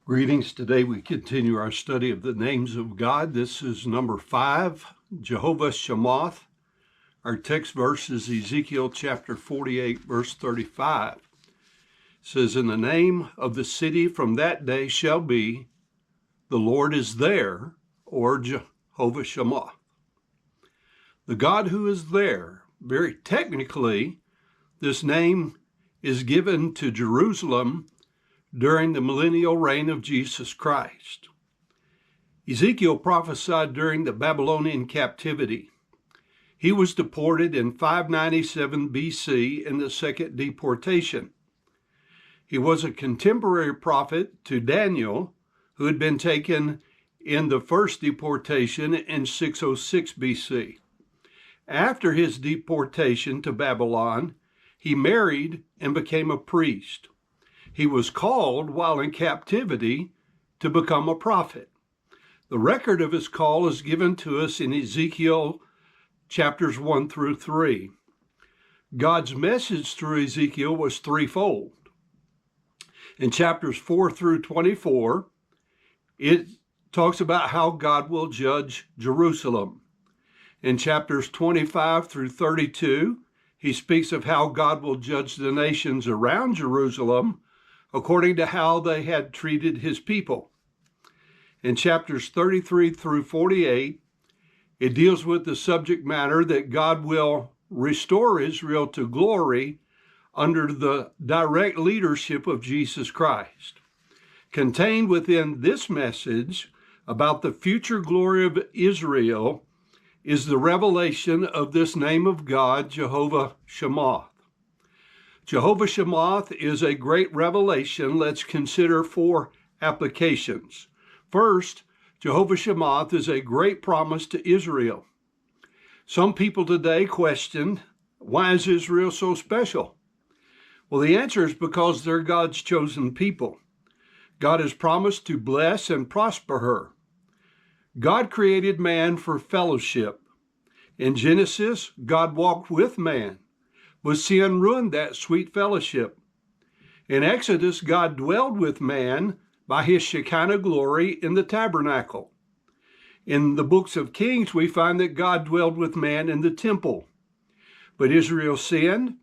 Greetings. Today we continue our study of the names of God. This is number 5, Jehovah Shammah. Our text verse is Ezekiel chapter 48, verse 35. It says, "In the name of the city from that day shall be, the Lord is there," or Jehovah Shammah. The God who is there. Very technically, this name is given to Jerusalem during the millennial reign of Jesus Christ. Ezekiel prophesied during the Babylonian captivity. He was deported in 597 BC in the second deportation. He was a contemporary prophet to Daniel, who had been taken in the first deportation in 606 BC. After his deportation to Babylon, he married and became a priest. He was called while in captivity to become a prophet. The record of his call is given to us in Ezekiel chapters 1 through 3. God's message through Ezekiel was threefold. In chapters 4 through 24, it talks about how God will judge Jerusalem. In chapters 25 through 32, he speaks of how God will judge the nations around Jerusalem according to how they had treated his people. In chapters 33 through 48, it deals with the subject matter that God will restore Israel to glory under the direct leadership of Jesus Christ. Contained within this message about the future glory of Israel is the revelation of this name of God, Jehovah Shammah. Jehovah Shammah is a great revelation. Let's consider 4 applications. First, Jehovah Shammah is a great promise to Israel. Some people today question, why is Israel so special? Well, the answer is because they're God's chosen people. God has promised to bless and prosper her. God created man for fellowship. In Genesis, God walked with man, but sin ruined that sweet fellowship. In Exodus, God dwelled with man by his Shekinah glory in the tabernacle. In the books of Kings, we find that God dwelled with man in the temple. But Israel sinned,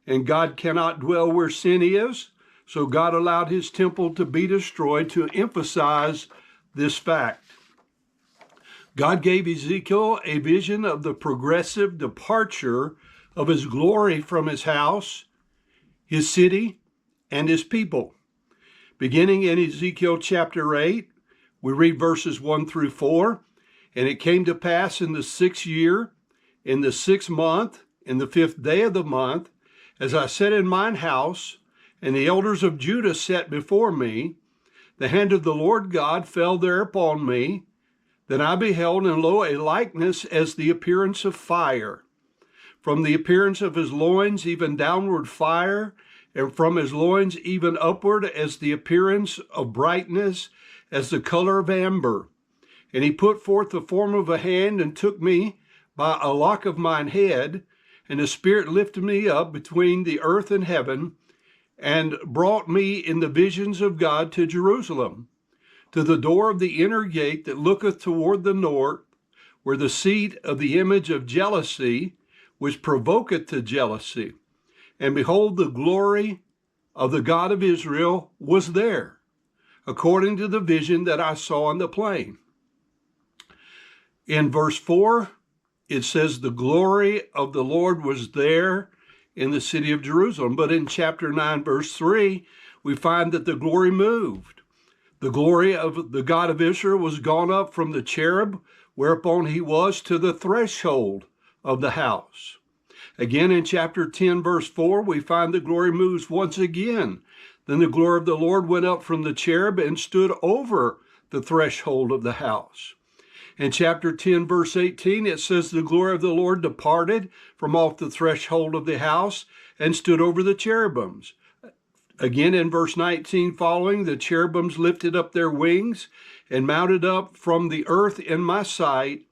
and God cannot dwell where sin is, so God allowed his temple to be destroyed to emphasize this fact. God gave Ezekiel a vision of the progressive departure of his glory from his house, his city, and his people. Beginning in Ezekiel chapter 8, we read verses 1 through 4. "And it came to pass in the 6th year, in the 6th month, in the 5th day of the month, as I sat in mine house, and the elders of Judah sat before me, the hand of the Lord God fell there upon me. Then I beheld, and lo, a likeness as the appearance of fire. From the appearance of his loins even downward fire, and from his loins even upward as the appearance of brightness, as the color of amber. And he put forth the form of a hand, and took me by a lock of mine head, and the Spirit lifted me up between the earth and heaven, and brought me in the visions of God to Jerusalem, to the door of the inner gate that looketh toward the north, where the seat of the image of jealousy, which provoketh to jealousy. And behold, the glory of the God of Israel was there, according to the vision that I saw in the plain." In verse 4, it says the glory of the Lord was there in the city of Jerusalem. But in chapter 9, verse 3, we find that the glory moved. The glory of the God of Israel was gone up from the cherub, whereupon he was, to the threshold of the house. Again, in chapter 10, verse 4, we find the glory moves once again. Then the glory of the Lord went up from the cherub and stood over the threshold of the house. In chapter 10, verse 18, it says the glory of the Lord departed from off the threshold of the house and stood over the cherubims. Again, in verse 19 following, the cherubims lifted up their wings and mounted up from the earth in my sight.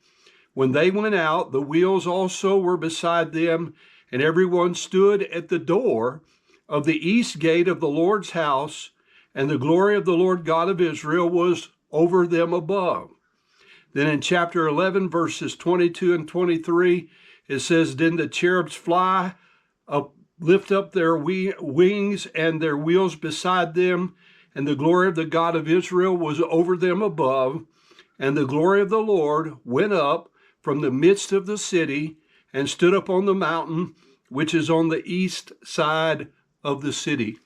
When they went out, the wheels also were beside them, and everyone stood at the door of the east gate of the Lord's house, and the glory of the Lord God of Israel was over them above. Then in chapter 11, verses 22 and 23, it says, Then the cherubs fly up, lift up their wings and their wheels beside them, and the glory of the God of Israel was over them above. And the glory of the Lord went up from the midst of the city and stood up on the mountain, which is on the east side of the city.